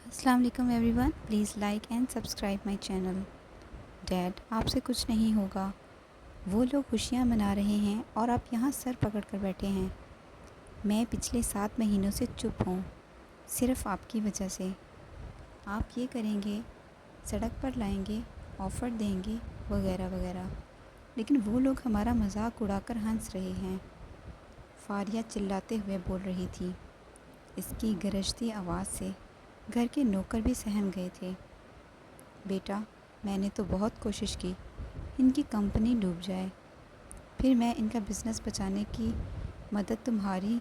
السلام علیکم everyone, please like and subscribe my channel. Dad, آپ سے کچھ نہیں ہوگا۔ وہ لوگ خوشیاں منا رہے ہیں اور آپ یہاں سر پکڑ کر بیٹھے ہیں۔ میں پچھلے 7 مہینوں سے چپ ہوں، صرف آپ کی وجہ سے۔ آپ یہ کریں گے، سڑک پر لائیں گے، آفر دیں گے، وغیرہ وغیرہ، لیکن وہ لوگ ہمارا مذاق اڑا کر ہنس رہے ہیں۔ فاریہ چلاتے ہوئے بول رہی تھی۔ اس کی گرجتی آواز سے گھر کے نوکر بھی سہم گئے تھے۔ بیٹا، میں نے تو بہت کوشش کی ان کی کمپنی ڈوب جائے، پھر میں ان کا بزنس بچانے کی مدد تمہاری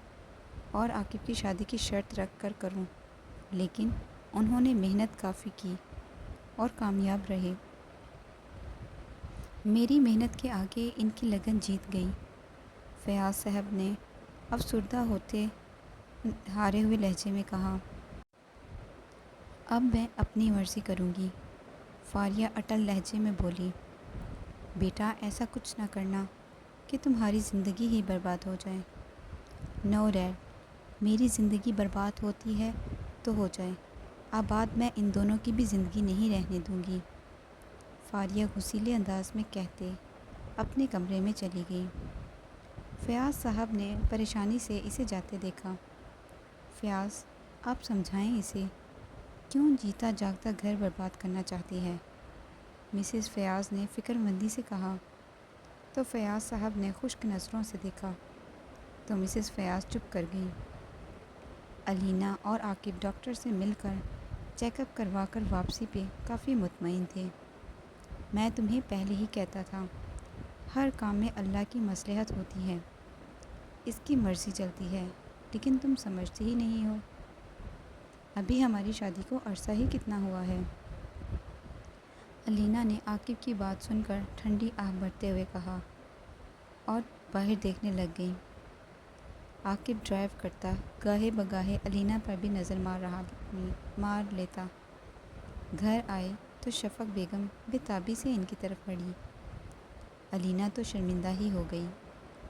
اور عاقب کی شادی کی شرط رکھ کر کروں، لیکن انہوں نے محنت کافی کی اور کامیاب رہے۔ میری محنت کے آگے ان کی لگن جیت گئی۔ فیاض صاحب نے افسردہ ہوتے ہارے ہوئے لہجے میں کہا۔ اب میں اپنی مرضی کروں گی، فاریہ اٹل لہجے میں بولی۔ بیٹا، ایسا کچھ نہ کرنا کہ تمہاری زندگی ہی برباد ہو جائے۔ نو ڈیڈ، میری زندگی برباد ہوتی ہے تو ہو جائے، آباد میں ان دونوں کی بھی زندگی نہیں رہنے دوں گی، فاریہ غصیلے انداز میں کہتے اپنے کمرے میں چلی گئی۔ فیاض صاحب نے پریشانی سے اسے جاتے دیکھا۔ فیاض، آپ سمجھائیں اسے، کیوں جیتا جاگتا گھر برباد کرنا چاہتی ہے؟ مسز فیاض نے فکر مندی سے کہا۔ تو فیاض صاحب نے خشک نظروں سے دیکھا تو مسز فیاض چپ کر گئیں۔ علینا اور عاقب ڈاکٹر سے مل کر چیک اپ کروا کر واپسی پہ کافی مطمئن تھے۔ میں تمہیں پہلے ہی کہتا تھا، ہر کام میں اللہ کی مصلحت ہوتی ہے، اس کی مرضی چلتی ہے، لیکن تم سمجھتے ہی نہیں ہو۔ ابھی ہماری شادی کو عرصہ ہی کتنا ہوا ہے؟ علینا نے عاقب کی بات سن کر ٹھنڈی آہ بھرتے ہوئے کہا اور باہر دیکھنے لگ گئی۔ عاقب ڈرائیو کرتا گاہے بگاہے علینا پر بھی نظر مار لیتا۔ گھر آئے تو شفق بیگم بے تابی سے ان کی طرف بڑھی۔ علینا تو شرمندہ ہی ہو گئی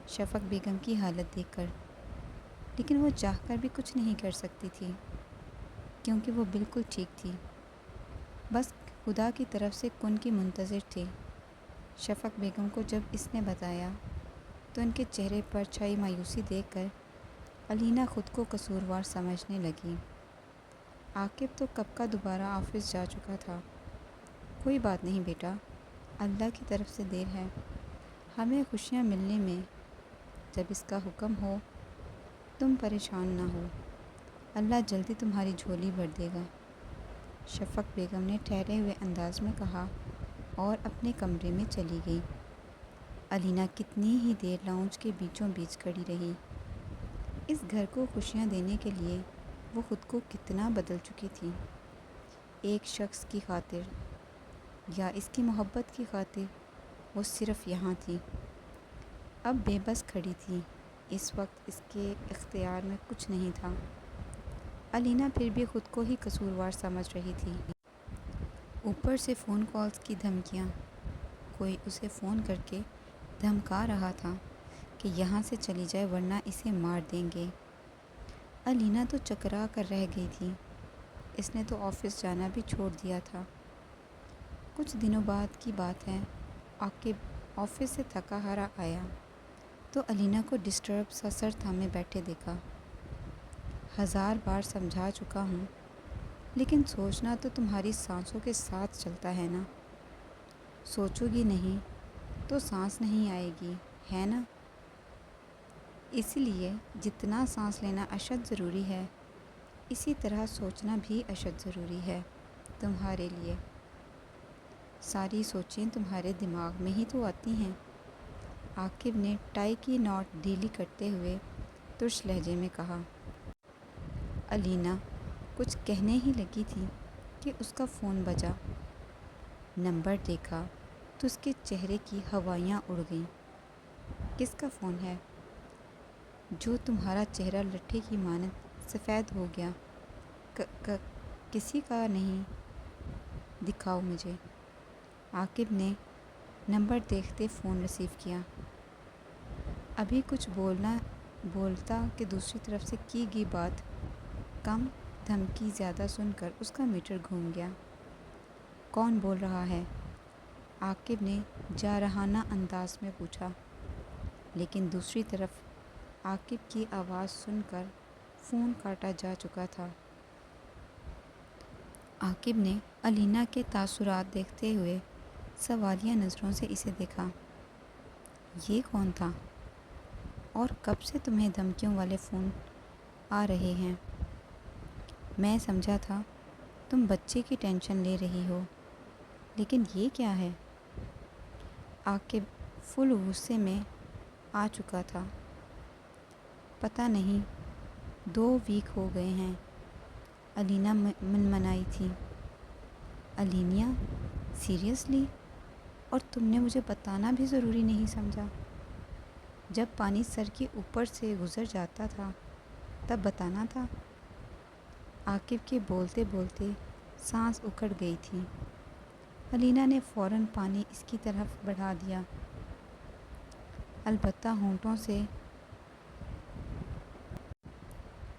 شفق بیگم کی حالت دیکھ کر، لیکن وہ چاہ کر بھی کچھ نہیں کر سکتی تھی، کیونکہ وہ بالکل ٹھیک تھی، بس خدا کی طرف سے کن کی منتظر تھی۔ شفق بیگم کو جب اس نے بتایا تو ان کے چہرے پر چھائی مایوسی دیکھ کر علینا خود کو قصوروار سمجھنے لگی۔ عاقب تو کب کا دوبارہ آفس جا چکا تھا۔ کوئی بات نہیں بیٹا، اللہ کی طرف سے دیر ہے، ہمیں خوشیاں ملنے میں، جب اس کا حکم ہو۔ تم پریشان نہ ہو، اللہ جلدی تمہاری جھولی بھر دے گا، شفق بیگم نے ٹھہرے ہوئے انداز میں کہا اور اپنے کمرے میں چلی گئی۔ علینا کتنی ہی دیر لاؤنج کے بیچوں بیچ کھڑی رہی۔ اس گھر کو خوشیاں دینے کے لیے وہ خود کو کتنا بدل چکی تھی۔ ایک شخص کی خاطر یا اس کی محبت کی خاطر وہ صرف یہاں تھی، اب بے بس کھڑی تھی۔ اس وقت اس کے اختیار میں کچھ نہیں تھا۔ علینا پھر بھی خود کو ہی قصوروار سمجھ رہی تھی۔ اوپر سے فون کالز کی دھمکیاں، کوئی اسے فون کر کے دھمکا رہا تھا کہ یہاں سے چلی جائے ورنہ اسے مار دیں گے۔ علینا تو چکرا کر رہ گئی تھی، اس نے تو آفس جانا بھی چھوڑ دیا تھا۔ کچھ دنوں بعد کی بات ہے، عاقب آفس سے تھکا ہارا آیا تو علینا کو ڈسٹرب سا سر تھامے بیٹھے دیکھا۔ 1000 بار سمجھا چکا ہوں، لیکن سوچنا تو تمہاری سانسوں کے ساتھ چلتا ہے نا، سوچو گی نہیں تو سانس نہیں آئے گی، ہے نا؟ اسی لیے جتنا سانس لینا اشد ضروری ہے، اسی طرح سوچنا بھی اشد ضروری ہے تمہارے لیے۔ ساری سوچیں تمہارے دماغ میں ہی تو آتی ہیں، عاقب نے ٹائی کی ناٹ ڈھیلی کرتے ہوئے ترش لہجے میں کہا۔ علینا کچھ کہنے ہی لگی تھی کہ اس کا فون بجا۔ نمبر دیکھا تو اس کے چہرے کی ہوائیاں اڑ گئیں۔ کس کا فون ہے جو تمہارا چہرہ لٹھے کی مانند سفید ہو گیا؟ کسی کا نہیں، دکھاؤ مجھے۔ عاقب نے نمبر دیکھتے فون ریسیو کیا۔ ابھی کچھ بولتا کہ دوسری طرف سے کی گئی بات کم دھمکی زیادہ سن کر اس کا میٹر گھوم گیا۔ کون بول رہا ہے؟ عاقب نے جارحانہ انداز میں پوچھا، لیکن دوسری طرف عاقب کی آواز سن کر فون کاٹا جا چکا تھا۔ عاقب نے الینا کے تاثرات دیکھتے ہوئے سوالیہ نظروں سے اسے دیکھا۔ یہ کون تھا؟ اور کب سے تمہیں دھمکیوں والے فون آ رہے ہیں؟ میں سمجھا تھا تم بچے کی ٹینشن لے رہی ہو، لیکن یہ کیا ہے؟ عاقب فل غصے میں آ چکا تھا۔ پتہ نہیں، 2 ویک ہو گئے ہیں، الینا منمنائی تھی۔ الینا، سیریسلی؟ اور تم نے مجھے بتانا بھی ضروری نہیں سمجھا؟ جب پانی سر کے اوپر سے گزر جاتا تھا تب بتانا تھا۔ عاقب کے بولتے بولتے سانس اکھڑ گئی تھی۔ الینا نے فوراً پانی اس کی طرف بڑھا دیا، البتہ ہونٹوں سے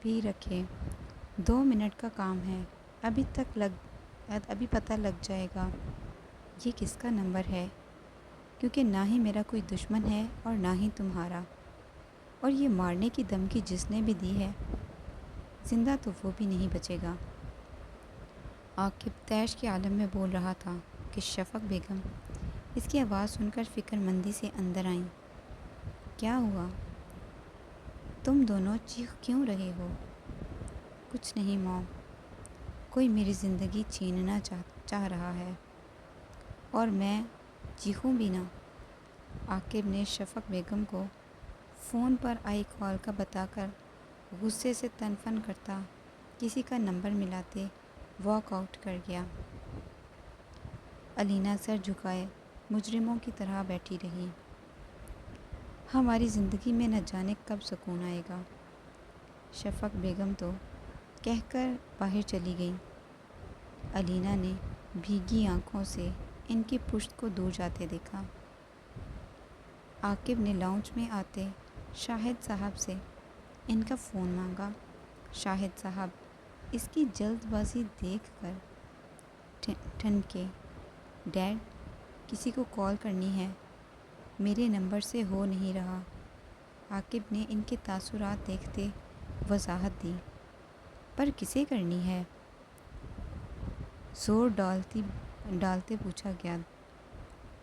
بھی رکھے۔ 2 منٹ کا کام ہے، ابھی پتہ لگ جائے گا یہ کس کا نمبر ہے، کیونکہ نہ ہی میرا کوئی دشمن ہے اور نہ ہی تمہارا، اور یہ مارنے کی دھمکی جس نے بھی دی ہے، زندہ تو وہ بھی نہیں بچے گا۔ عاقب طیش کے عالم میں بول رہا تھا کہ شفق بیگم اس کی آواز سن کر فکر مندی سے اندر آئیں۔ کیا ہوا؟ تم دونوں چیخ کیوں رہے ہو؟ کچھ نہیں موم، کوئی میری زندگی چھیننا چاہ رہا ہے، اور میں چیخوں بھی نہ۔ عاقب نے شفق بیگم کو فون پر آئی کال کا بتا کر غصے سے تن فن کرتا کسی کا نمبر ملاتے واک آؤٹ کر گیا۔ الینا سر جھکائے مجرموں کی طرح بیٹھی رہی۔ ہماری زندگی میں نہ جانے کب سکون آئے گا، شفق بیگم تو کہہ کر باہر چلی گئیں۔ الینا نے بھیگی آنکھوں سے ان کی پشت کو دور جاتے دیکھا۔ عاقب نے لاؤنج میں آتے شاہد صاحب سے ان کا فون مانگا۔ شاہد صاحب اس کی جلد بازی دیکھ کر ٹھنکے، ڈیڈ کسی کو کال کرنی ہے، میرے نمبر سے ہو نہیں رہا۔ عاقب نے ان کے تاثرات دیکھتے وضاحت دی، پر کسے کرنی ہے؟ زور ڈالتے پوچھا گیا۔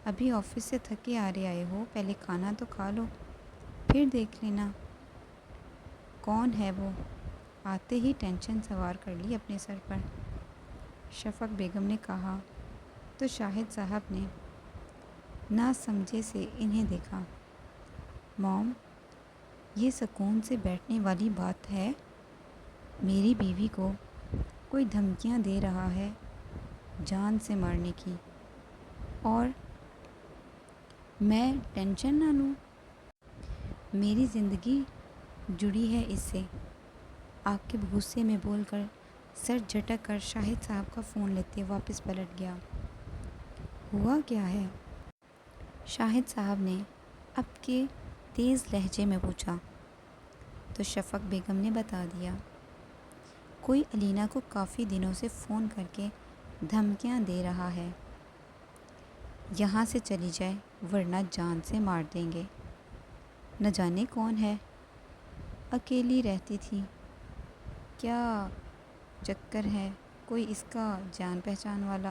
ابھی آفس سے تھکے آئے ہو، پہلے کھانا تو کھا لو، پھر دیکھ لینا۔ کون ہے وہ؟ آتے ہی ٹینشن سوار کر لی اپنے سر پر، شفق بیگم نے کہا تو شاہد صاحب نے نہ سمجھے سے انہیں دیکھا۔ موم، یہ سکون سے بیٹھنے والی بات ہے؟ میری بیوی کو کوئی دھمکیاں دے رہا ہے جان سے مارنے کی، اور میں ٹینشن نہ لوں؟ میری زندگی جڑی ہے اس سے۔ عاقب غصے میں بول کر سر جھٹک کر شاہد صاحب کا فون لیتے واپس پلٹ گیا۔ ہوا کیا ہے؟ شاہد صاحب نے اب کے تیز لہجے میں پوچھا تو شفق بیگم نے بتا دیا۔ کوئی الینا کو کافی دنوں سے فون کر کے دھمکیاں دے رہا ہے، یہاں سے چلی جائے ورنہ جان سے مار دیں گے۔ نہ جانے کون ہے، اکیلی رہتی تھی، کیا چکر ہے کوئی اس کا جان پہچان والا؟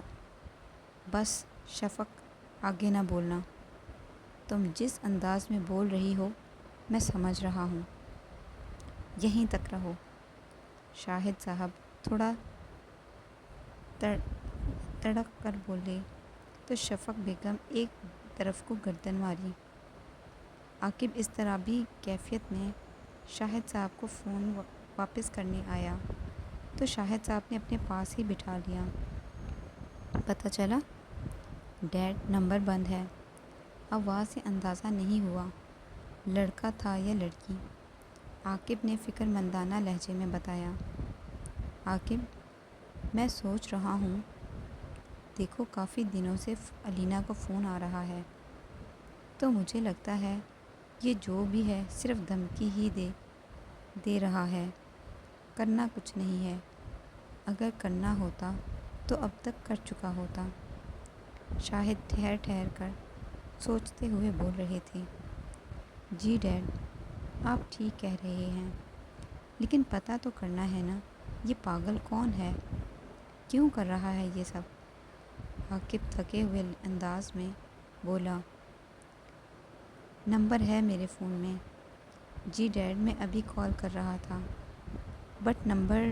بس شفق، آگے نہ بولنا، تم جس انداز میں بول رہی ہو میں سمجھ رہا ہوں، یہیں تک رہو۔ شاہد صاحب تھوڑا تڑک کر بولے تو شفق بیگم ایک طرف کو گردن ماری۔ عاقب اضطرابی کیفیت میں شاہد صاحب کو فون واپس کرنے آیا تو شاہد صاحب نے اپنے پاس ہی بٹھا لیا۔ پتہ چلا؟ ڈیڈ نمبر بند ہے۔ آواز سے اندازہ نہیں ہوا لڑکا تھا یا لڑکی، عاقب نے فکر مندانہ لہجے میں بتایا۔ عاقب، میں سوچ رہا ہوں، دیکھو کافی دنوں سے الینا کو فون آ رہا ہے، تو مجھے لگتا ہے یہ جو بھی ہے صرف دھمکی ہی دے رہا ہے، کرنا کچھ نہیں ہے۔ اگر کرنا ہوتا تو اب تک کر چکا ہوتا۔ شاہد ٹھہر ٹھہر کر سوچتے ہوئے بول رہے تھے۔ جی ڈیڈ، آپ ٹھیک کہہ رہے ہیں، لیکن پتہ تو کرنا ہے نا، یہ پاگل کون ہے، کیوں کر رہا ہے یہ سب؟ عاقب تھکے ہوئے انداز میں بولا۔ نمبر ہے میرے فون میں۔ جی ڈیڈ، میں ابھی کال کر رہا تھا، بٹ نمبر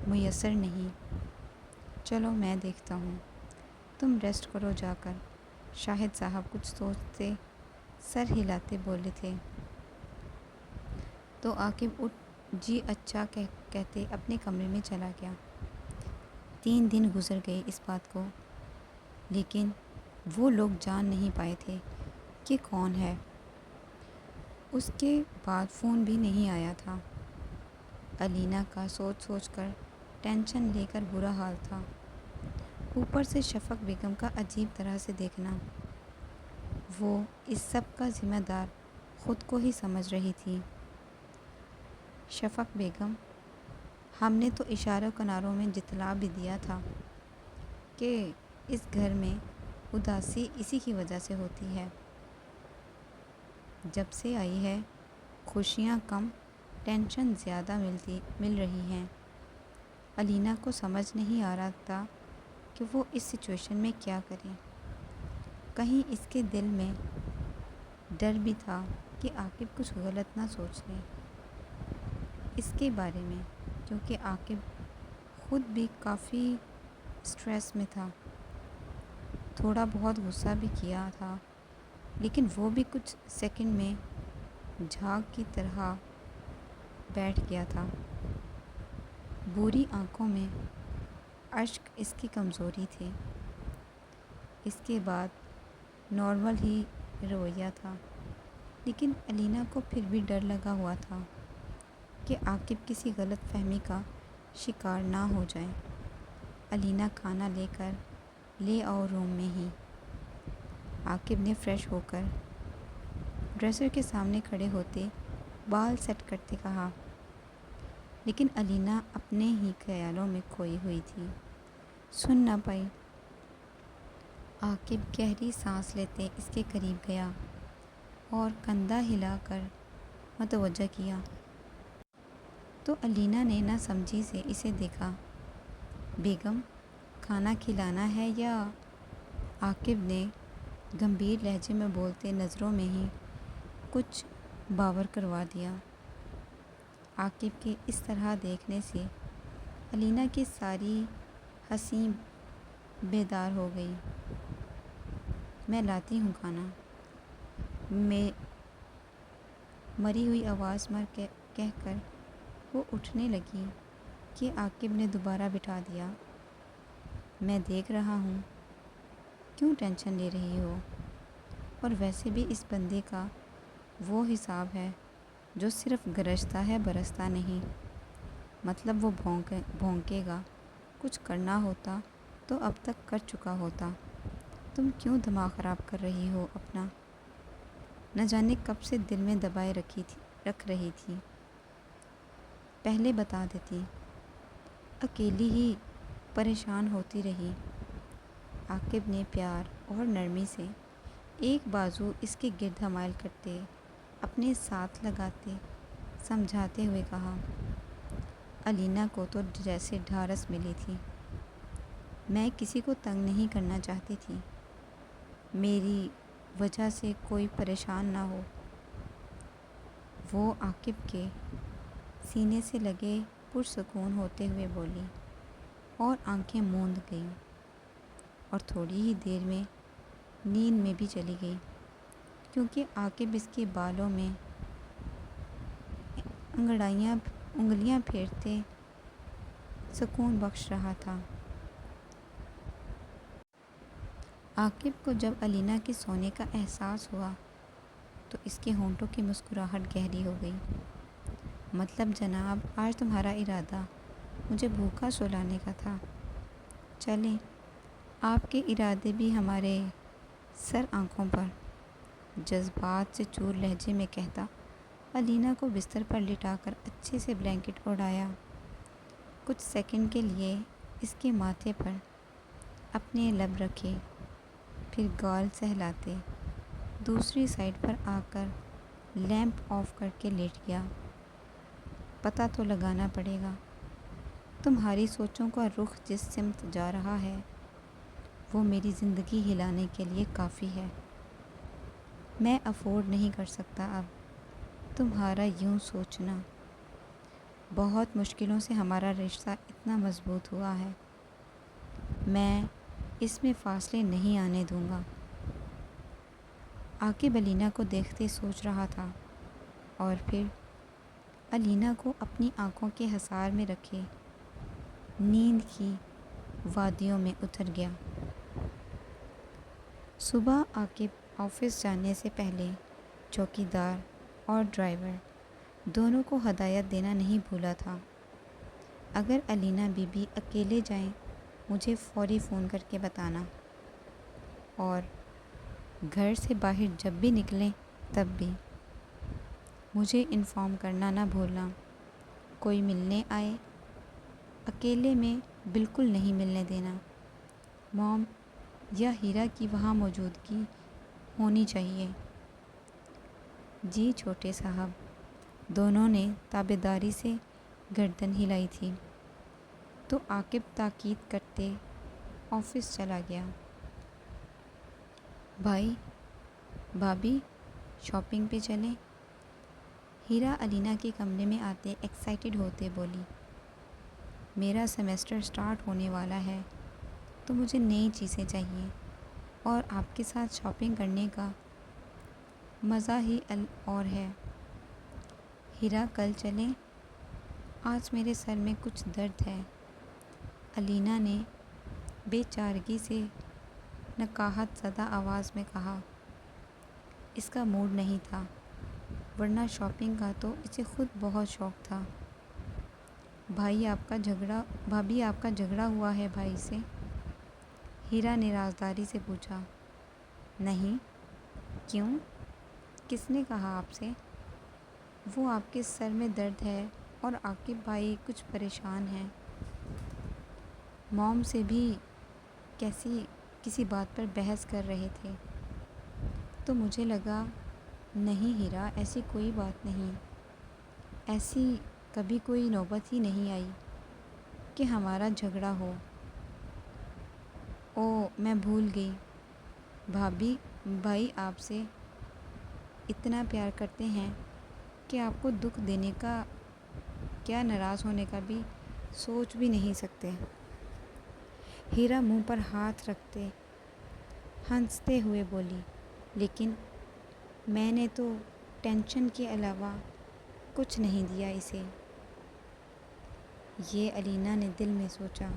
میسر نہیں۔ چلو میں دیکھتا ہوں، تم ریسٹ کرو جا کر۔ شاہد صاحب کچھ سوچتے سر ہلاتے بولے تھے تو عاقب اٹھ جی اچھا کہتے اپنے کمرے میں چلا گیا۔ 3 دن گزر گئے اس بات کو، لیکن وہ لوگ جان نہیں پائے تھے کہ کون ہے۔ اس کے بعد فون بھی نہیں آیا تھا۔ علینا کا سوچ سوچ کر ٹینشن لے کر برا حال تھا، اوپر سے شفق بیگم کا عجیب طرح سے دیکھنا۔ وہ اس سب کا ذمہ دار خود کو ہی سمجھ رہی تھی۔ شفق بیگم، ہم نے تو اشاروں کناروں میں جتلا بھی دیا تھا کہ اس گھر میں اداسی اسی کی وجہ سے ہوتی ہے۔ جب سے آئی ہے خوشیاں کم، ٹینشن زیادہ مل رہی ہیں۔ علینا کو سمجھ نہیں آ رہا تھا کہ وہ اس سچویشن میں کیا کرے۔ کہیں اس کے دل میں ڈر بھی تھا کہ عاقب کچھ غلط نہ سوچ لے اس کے بارے میں، کیونکہ عاقب خود بھی کافی اسٹریس میں تھا۔ تھوڑا بہت غصہ بھی کیا تھا، لیکن وہ بھی کچھ سیکنڈ میں جھاگ کی طرح بیٹھ گیا تھا۔ بری آنکھوں میں اشک اس کی کمزوری تھے۔ اس کے بعد نارمل ہی رویہ تھا، لیکن علینا کو پھر بھی ڈر لگا ہوا تھا کہ عاقب کسی غلط فہمی کا شکار نہ ہو جائے۔ علینا کھانا لے آؤ روم میں ہی۔ عاقب نے فریش ہو کر ڈریسر کے سامنے کھڑے ہوتے بال سیٹ کرتے کہا، لیکن علینا اپنے ہی خیالوں میں کھوئی ہوئی تھی، سن نہ پائی۔ عاقب گہری سانس لیتے اس کے قریب گیا اور کندھا ہلا کر متوجہ کیا تو علینا نے نہ سمجھی سے اسے دیکھا۔ بیگم، کھانا کھلانا ہے یا؟ عاقب نے گمبھیر لہجے میں بولتے نظروں میں ہی کچھ باور کروا دیا۔ عاقب کے اس طرح دیکھنے سے علینا کی ساری ہنسی بیدار ہو گئی۔ میں لاتی ہوں کھانا، میں مری ہوئی آواز کہہ کر وہ اٹھنے لگی کہ عاقب نے دوبارہ بٹھا دیا۔ میں دیکھ رہا ہوں، کیوں ٹینشن لے رہی ہو؟ اور ویسے بھی اس بندے کا وہ حساب ہے جو صرف گرجتا ہے برستا نہیں، مطلب وہ بھونکے گا۔ کچھ کرنا ہوتا تو اب تک کر چکا ہوتا۔ تم کیوں دماغ خراب کر رہی ہو اپنا؟ نہ جانے کب سے دل میں دبائے رکھ رہی تھی، پہلے بتا دیتی، اکیلی ہی پریشان ہوتی رہی۔ عاقب نے پیار اور نرمی سے ایک بازو اس کے گرد حمائل کرتے اپنے ساتھ لگاتے سمجھاتے ہوئے کہا۔ علینا کو تو جیسے ڈھارس ملی تھی۔ میں کسی کو تنگ نہیں کرنا چاہتی تھی، میری وجہ سے کوئی پریشان نہ ہو۔ وہ عاقب کے سینے سے لگے پرسکون ہوتے ہوئے بولی اور آنکھیں موند گئیں، اور تھوڑی ہی دیر میں نیند میں بھی چلی گئی، کیونکہ عاقب اس کے بالوں میں انگلیاں پھیرتے سکون بخش رہا تھا۔ عاقب کو جب علینا کے سونے کا احساس ہوا تو اس کے ہونٹوں کی مسکراہٹ گہری ہو گئی۔ مطلب جناب، آج تمہارا ارادہ مجھے بھوکا سلانے کا تھا؟ چلیں، آپ کے ارادے بھی ہمارے سر آنکھوں پر، جذبات سے چور لہجے میں کہتا علینا کو بستر پر لٹا کر اچھے سے بلینکٹ اڑایا۔ کچھ سیکنڈ کے لیے اس کے ماتھے پر اپنے لب رکھے، پھر گال سہلاتے دوسری سائڈ پر آ کر لیمپ آف کر کے لیٹ گیا۔ پتہ تو لگانا پڑے گا، تمہاری سوچوں کا رخ جس سمت جا رہا ہے وہ میری زندگی ہلانے کے لیے کافی ہے۔ میں افورڈ نہیں کر سکتا اب تمہارا یوں سوچنا۔ بہت مشکلوں سے ہمارا رشتہ اتنا مضبوط ہوا ہے، میں اس میں فاصلے نہیں آنے دوں گا۔ عاقب علینا کو دیکھتے سوچ رہا تھا، اور پھر علینا کو اپنی آنکھوں کے حصار میں رکھے نیند کی وادیوں میں اتر گیا۔ صبح عاقب آفس جانے سے پہلے چوکیدار اور ڈرائیور دونوں کو ہدایت دینا نہیں بھولا تھا، اگر علینا بی بی اکیلے جائیں مجھے فوری فون کر کے بتانا، اور گھر سے باہر جب بھی نکلیں تب بھی مجھے انفارم کرنا نہ بھولنا۔ کوئی ملنے آئے اکیلے میں بالکل نہیں ملنے دینا۔ موم یا ہیرا کی وہاں موجودگی ہونی چاہیے۔ جی چھوٹے صاحب، دونوں نے تابعداری سے گردن ہلائی تھی، تو عاقب تاکید کرتے آفس چلا گیا۔ بھائی بھابھی شاپنگ پہ چلیں؟ ہیرا علینا کے کمرے میں آتے ایکسائٹڈ ہوتے بولی۔ میرا سیمسٹر سٹارٹ ہونے والا ہے تو مجھے نئی چیزیں چاہیے، اور آپ کے ساتھ شاپنگ کرنے کا مزہ ہی اور ہے۔ ہیرا کل چلیں؟ آج میرے سر میں کچھ درد ہے، علینا نے بے چارگی سے نکاہت زدہ آواز میں کہا۔ اس کا موڈ نہیں تھا، ورنہ شاپنگ کا تو اسے خود بہت شوق تھا۔ بھابھی آپ کا جھگڑا ہوا ہے بھائی سے؟ ہیرا نے رازداری سے پوچھا۔ نہیں، کیوں؟ کس نے کہا آپ سے؟ وہ آپ کے سر میں درد ہے اور عاقب بھائی کچھ پریشان ہیں۔ موم سے بھی کسی بات پر بحث کر رہے تھے، تو مجھے لگا نہیں ہیرا ایسی کوئی بات نہیں، ایسی کبھی کوئی نوبت ہی نہیں آئی کہ ہمارا جھگڑا ہو۔ میں بھول گئی، بھائی آپ سے اتنا پیار کرتے ہیں کہ آپ کو دکھ دینے کا کیا ناراض ہونے کا بھی سوچ بھی نہیں سکتے۔ ہیرا منہ پر ہاتھ رکھتے ہنستے ہوئے بولی، لیکن میں نے تو ٹینشن کے علاوہ کچھ نہیں دیا اسے۔ یہ علینا نے دل میں سوچا۔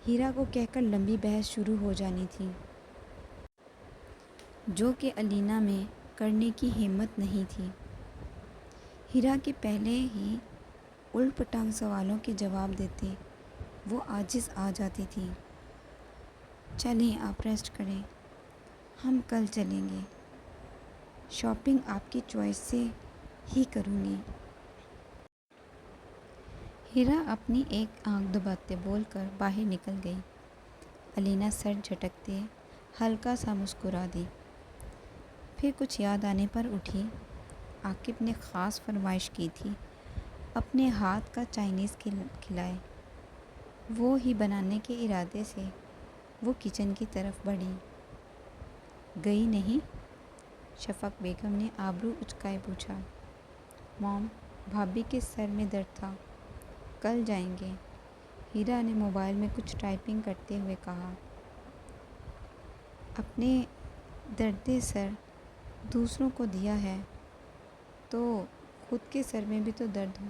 ہیرا کو کہہ کر لمبی بحث شروع ہو جانی تھی، جو کہ علینا میں کرنے کی ہمت نہیں تھی۔ ہیرا کے پہلے ہی الٹ پٹانگ سوالوں کے جواب دیتے وہ عاجز آ جاتی تھی۔ چلیں آپ ریسٹ کریں، ہم کل چلیں گے، شاپنگ آپ کی چوائس سے ہی کروں گی۔ ہیرا اپنی ایک آنکھ دباتے بول کر باہر نکل گئی۔ علینا سر جھٹکتے ہلکا سا مسکرا دی، پھر کچھ یاد آنے پر اٹھی۔ عاقب نے خاص فرمائش کی تھی، اپنے ہاتھ کا چائنیز کھلائے۔ وہ ہی بنانے کے ارادے سے وہ کچن کی طرف بڑھی۔ گئی نہیں؟ شفق بیگم نے آبرو اچکائے پوچھا۔ موم، بھابھی کے سر میں درد تھا، کل جائیں گے، ہیرا نے موبائل میں کچھ ٹائپنگ کرتے ہوئے کہا۔ اپنے درد سر دوسروں کو دیا ہے تو خود کے سر میں بھی تو درد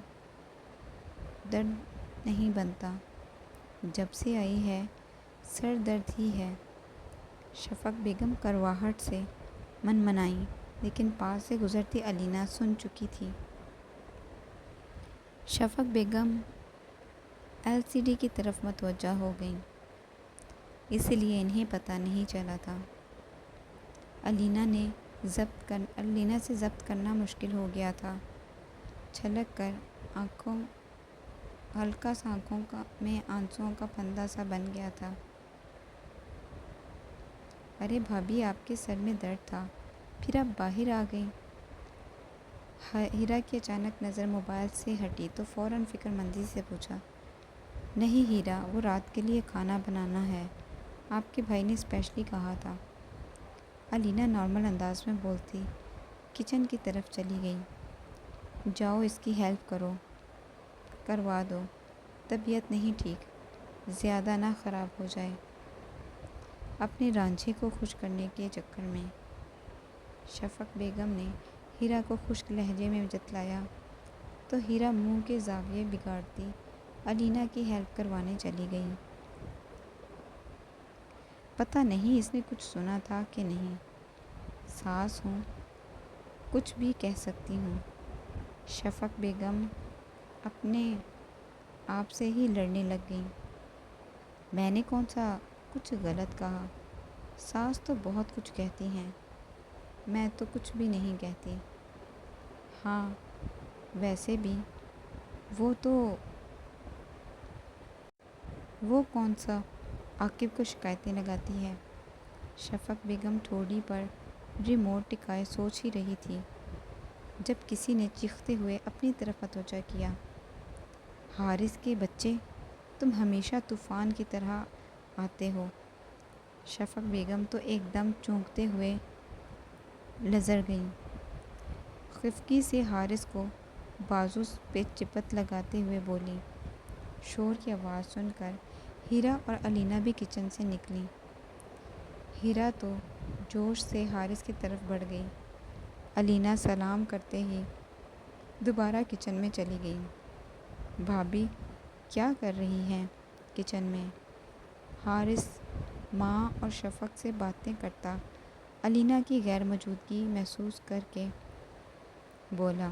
نہیں بنتا۔ جب سے آئی ہے سر درد ہی ہے، شفق بیگم کرواہٹ سے منمنائیں، لیکن پاس سے گزرتی علینا سن چکی تھی۔ شفق بیگم ایل سی ڈی کی طرف متوجہ ہو گئیں، اس لیے انہیں پتہ نہیں چلا تھا۔ علینا سے ضبط کرنا مشکل ہو گیا تھا۔ چھلک کر آنکھوں ہلکا سا آنکھوں میں آنسوؤں کا پھندا سا بن گیا تھا۔ ارے بھابھی، آپ کے سر میں درد تھا، پھر آپ باہر آ گئیں۔ ہیرا کی اچانک نظر موبائل سے ہٹی تو فوراً فکر مندی سے پوچھا، نہیں ہیرا، وہ رات کے لیے کھانا بنانا ہے، آپ کے بھائی نے اسپیشلی کہا تھا۔ الینا نارمل انداز میں بولتی کچن کی طرف چلی گئی۔ جاؤ اس کی ہیلپ کروا دو، طبیعت نہیں ٹھیک، زیادہ نہ خراب ہو جائے۔ اپنے رانجھے کو خوش کرنے کے چکر میں شفق بیگم نے ہیرا کو خشک لہجے میں جتلایا تو ہیرا منہ کے زاویے بگاڑتی الینا کی ہیلپ کروانے چلی گئی۔ پتہ نہیں اس نے کچھ سنا تھا کہ نہیں، ساس ہوں، کچھ بھی کہہ سکتی ہوں۔ شفق بیگم اپنے آپ سے ہی لڑنے لگ گئیں۔ میں نے کون سا کچھ غلط کہا؟ ساس تو بہت کچھ کہتی ہیں، میں تو کچھ بھی نہیں کہتی۔ ہاں ویسے بھی وہ کون سا عاقب کو شکایتیں لگاتی ہے؟ شفق بیگم ٹھوڑی پر ریموٹ ٹکائے سوچ ہی رہی تھی جب کسی نے چیختے ہوئے اپنی طرف متوجہ کیا، حارث کے بچے، تم ہمیشہ طوفان کی طرح آتے ہو۔ شفق بیگم تو ایک دم چونکتے ہوئے لرز گئیں۔ خفگی سے حارث کو بازو پہ چپت لگاتے ہوئے بولی۔ شور کی آواز سن کر ہیرا اور الینا بھی کچن سے نکلیں۔ ہیرا تو جوش سے حارث کی طرف بڑھ گئی۔ الینا سلام کرتے ہی دوبارہ کچن میں چلی گئی۔ بھابھی کیا کر رہی ہیں کچن میں؟ حارث ماں اور شفق سے باتیں کرتا الینا کی غیر موجودگی محسوس کر کے بولا،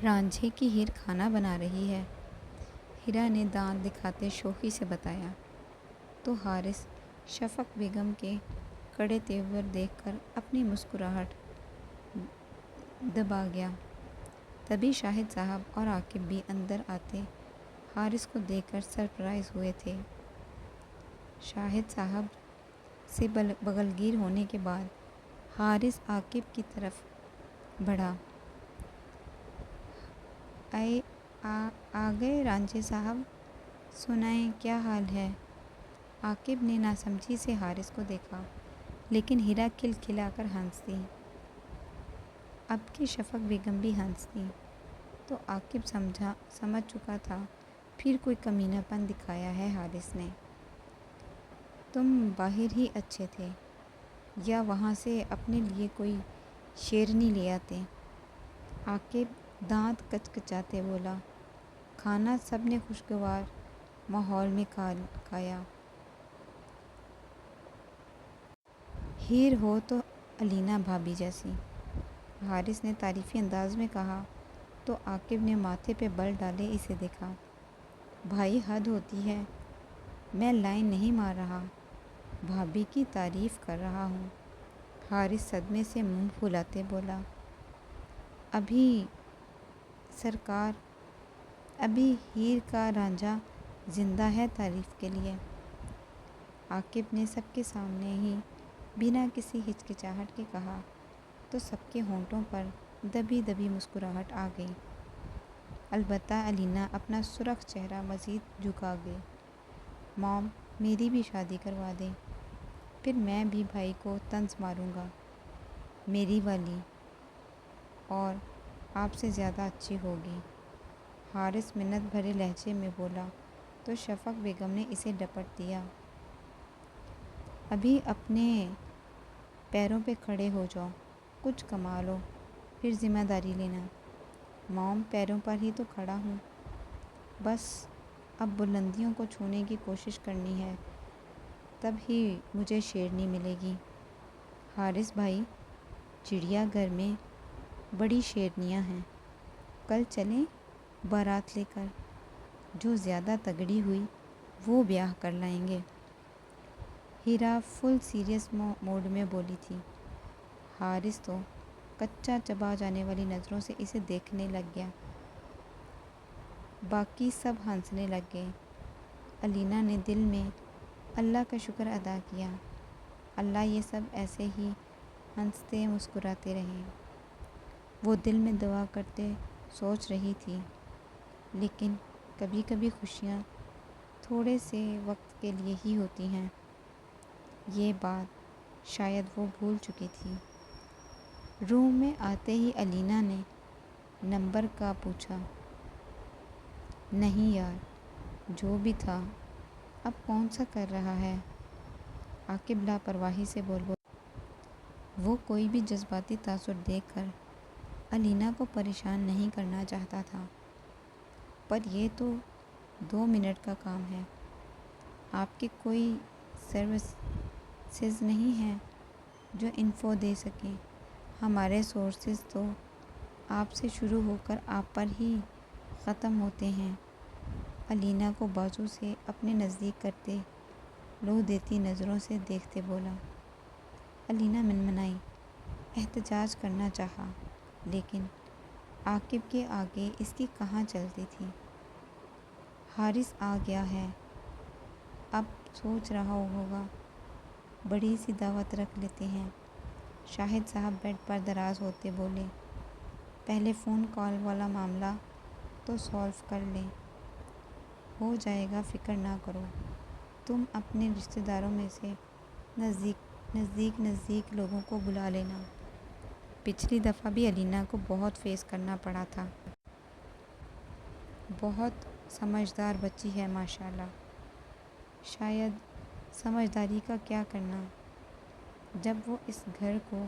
رانجھے کی ہیر کھانا بنا رہی ہے، ہیرا نے دانت دکھاتے شوخی سے بتایا تو حارث شفق بیگم کے کڑے تیور دیکھ کر اپنی مسکراہٹ دبا گیا۔ تبھی شاہد صاحب اور عاقب بھی اندر آتے حارث کو دیکھ کر سرپرائز ہوئے تھے۔ شاہد صاحب سے بغلگیر ہونے کے بعد حارث عاقب کی طرف بڑھا، آ گئے رانجھے صاحب، سنائیں کیا حال ہے؟ عاقب نے ناسمجھی سے حارث کو دیکھا لیکن ہیرا کھلکھلا کر ہنس دی۔ اب کہ شفق بیگم بھی ہنس دیں تو عاقب سمجھ چکا تھا پھر کوئی کمینہ پن دکھایا ہے حارث نے۔ تم باہر ہی اچھے تھے، یا وہاں سے اپنے لیے کوئی شیرنی لے آتے؟ عاقب دانت کچکچاتے بولا۔ کھانا سب نے خوشگوار ماحول میں کھایا۔ ہیر ہو تو الینا بھابھی جیسی، حارث نے تعریفی انداز میں کہا تو عاقب نے ماتھے پہ بل ڈالے اسے دیکھا۔ بھائی حد ہوتی ہے، میں لائن نہیں مار رہا، بھابھی کی تعریف کر رہا ہوں۔ حارث صدمے سے منہ پھلاتے بولا، ابھی سرکار، ابھی ہیر کا رانجھا زندہ ہے تعریف کے لیے۔ عاقب نے سب کے سامنے ہی بنا کسی ہچکچاہٹ کے کہا تو سب کے ہونٹوں پر دبی دبی مسکراہٹ آ گئی۔ البتہ الینا اپنا سرخ چہرہ مزید جھکا گئی۔ مام، میری بھی شادی کروا دیں، پھر میں بھی بھائی کو طنز ماروں گا، میری والی اور آپ سے زیادہ اچھی ہوگی۔ حارث منت بھرے لہجے میں بولا تو شفق بیگم نے اسے ڈپٹ دیا۔ ابھی اپنے پیروں پہ کھڑے ہو جاؤ، کچھ کما لو، پھر ذمہ داری لینا۔ مام، پیروں پر ہی تو کھڑا ہوں، بس اب بلندیوں کو چھونے کی کوشش کرنی ہے، تب ہی مجھے شیرنی ملے گی۔ حارث بھائی، چڑیا گھر میں بڑی شیرنیاں ہیں، کل چلیں بارات لے کر، جو زیادہ تگڑی ہوئی وہ بیاہ کر لائیں گے۔ ہیرا فل سیریس موڈ میں بولی تھی۔ حارث تو کچا چبا جانے والی نظروں سے اسے دیکھنے لگ گیا۔ باقی سب ہنسنے لگ گئے۔ علینا نے دل میں اللہ کا شکر ادا کیا، اللہ یہ سب ایسے ہی ہنستے مسکراتے رہیں۔ وہ دل میں دعا کرتے سوچ رہی تھی، لیکن کبھی کبھی خوشیاں تھوڑے سے وقت کے لیے ہی ہوتی ہیں۔ یہ بات شاید وہ بھول چکی تھی۔ روم میں آتے ہی علینا نے نمبر کا پوچھا۔ نہیں یار، جو بھی تھا اب کون سا کر رہا ہے؟ عاقب لاپرواہی سے بول۔ وہ کوئی بھی جذباتی تاثر دیکھ کر علینا کو پریشان نہیں کرنا چاہتا تھا، پر یہ تو 2 منٹ کا کام ہے۔ آپ کے کوئی سروسز نہیں ہیں جو انفو دے سکیں؟ ہمارے سورسز تو آپ سے شروع ہو کر آپ پر ہی ختم ہوتے ہیں۔ علینا کو بازو سے اپنے نزدیک کرتے لو دیتی نظروں سے دیکھتے بولا۔ علینا منمنائی، احتجاج کرنا چاہا، لیکن عاقب کے آگے اس کی کہاں چلتی تھی۔ حارث آ گیا ہے، اب سوچ رہا ہوگا بڑی سی دعوت رکھ لیتے ہیں۔ شاہد صاحب بیڈ پر دراز ہوتے بولے۔ پہلے فون کال والا معاملہ تو سالو کر لیں، ہو جائے گا، فکر نہ کرو۔ تم اپنے رشتہ داروں میں سے نزدیک لوگوں کو بلا لینا۔ پچھلی دفعہ بھی علینا کو بہت فیس کرنا پڑا تھا۔ بہت سمجھدار بچی ہے ماشاءاللہ۔ شاید سمجھداری کا کیا کرنا جب وہ اس گھر کو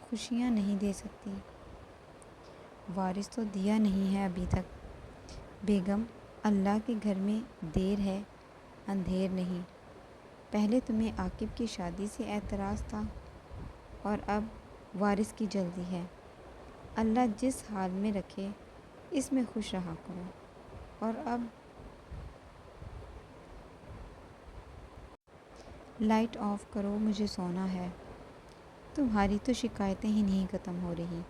خوشیاں نہیں دے سکتی۔ وارث تو دیا نہیں ہے ابھی تک۔ بیگم، اللہ کے گھر میں دیر ہے اندھیر نہیں۔ پہلے تمہیں عاقب کی شادی سے اعتراض تھا اور اب وارث کی جلدی ہے۔ اللہ جس حال میں رکھے اس میں خوش رہا کرو۔ اور اب لائٹ آف کرو، مجھے سونا ہے۔ تمہاری تو شکایتیں ہی نہیں ختم ہو رہی۔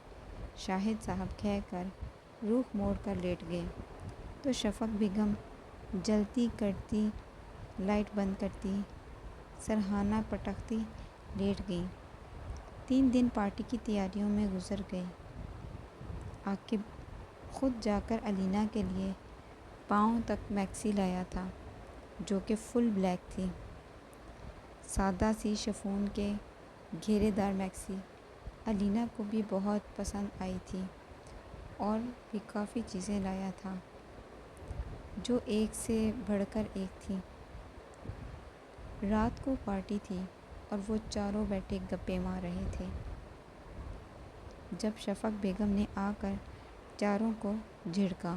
شاہد صاحب کہہ کر رخ موڑ کر لیٹ گئے تو شفق بیگم جلتی کرتی لائٹ بند کرتی سرہانہ پٹکتی لیٹ گئیں۔ 3 دن پارٹی کی تیاریوں میں گزر گئے۔ عاقب خود جا کر علینا کے لیے پاؤں تک میکسی لایا تھا، جو کہ فل بلیک تھی۔ سادہ سی شفون کے گھیرے دار میکسی علینا کو بھی بہت پسند آئی تھی، اور بھی کافی چیزیں لایا تھا جو ایک سے بڑھ کر ایک تھی۔ رات کو پارٹی تھی اور وہ چاروں بیٹھے گپیں مار رہے تھے، جب شفق بیگم نے آ کر چاروں کو جھڑکا۔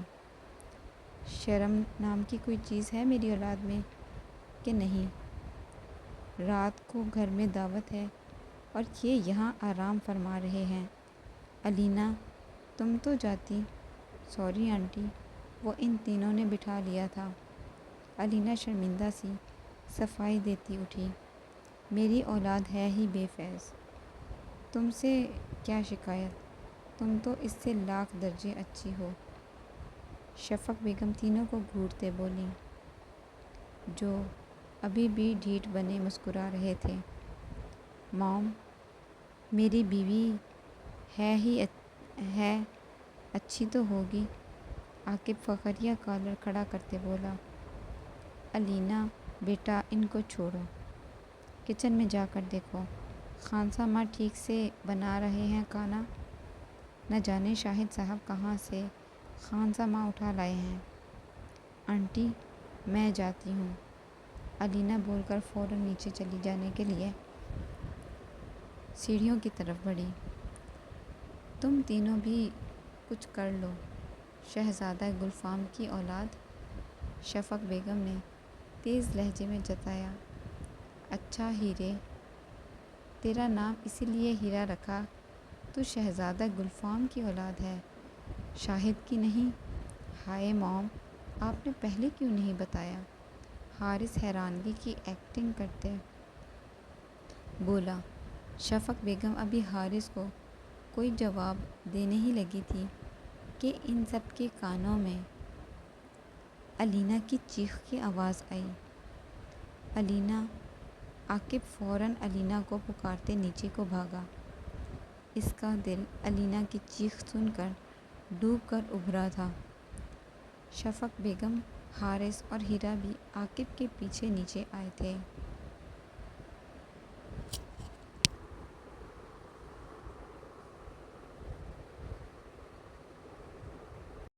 شرم نام کی کوئی چیز ہے میری اولاد میں کہ نہیں؟ رات کو گھر میں دعوت ہے اور یہ یہاں آرام فرما رہے ہیں۔ علینا، تم تو جاتی۔ سوری آنٹی، وہ ان تینوں نے بٹھا لیا تھا۔ علینا شرمندہ سی صفائی دیتی اٹھی۔ میری اولاد ہے ہی بے فیض، تم سے کیا شکایت، تم تو اس سے لاکھ درجے اچھی ہو۔ شفق بیگم تینوں کو گھورتے بولیں، جو ابھی بھی ڈھیٹ بنے مسکرا رہے تھے۔ موم، میری بیوی ہے اچھی تو ہوگی۔ عاقب فخریہ کالر کھڑا کرتے بولا۔ علینا بیٹا، ان کو چھوڑو، کچن میں جا کر دیکھو خانسا ماں ٹھیک سے بنا رہے ہیں کھانا؟ نہ جانے شاہد صاحب کہاں سے خانسا ماں اٹھا لائے ہیں۔ آنٹی میں جاتی ہوں، علینا بول کر فوراً نیچے چلی جانے کے لیے سیڑھیوں کی طرف بڑھی۔ تم تینوں بھی کچھ کر لو، شہزادہ گلفام کی اولاد، شفق بیگم نے تیز لہجے میں جتایا۔ اچھا ہیرے، تیرا نام اسی لیے ہیرا رکھا تو شہزادہ گلفام کی اولاد ہے، شاہد کی نہیں؟ ہائے موم، آپ نے پہلے کیوں نہیں بتایا؟ حارث حیرانگی کی ایکٹنگ کرتے بولا۔ شفق بیگم ابھی حارث کو کوئی جواب دینے ہی لگی تھی کہ ان سب کے کانوں میں علینا کی چیخ کی آواز آئی۔ علینا! عاقب فوراً علینا کو پکارتے نیچے کو بھاگا۔ اس کا دل علینا کی چیخ سن کر ڈوب کر ابھرا تھا۔ شفق بیگم، حارث اور ہیرا بھی عاقب کے پیچھے نیچے آئے تھے۔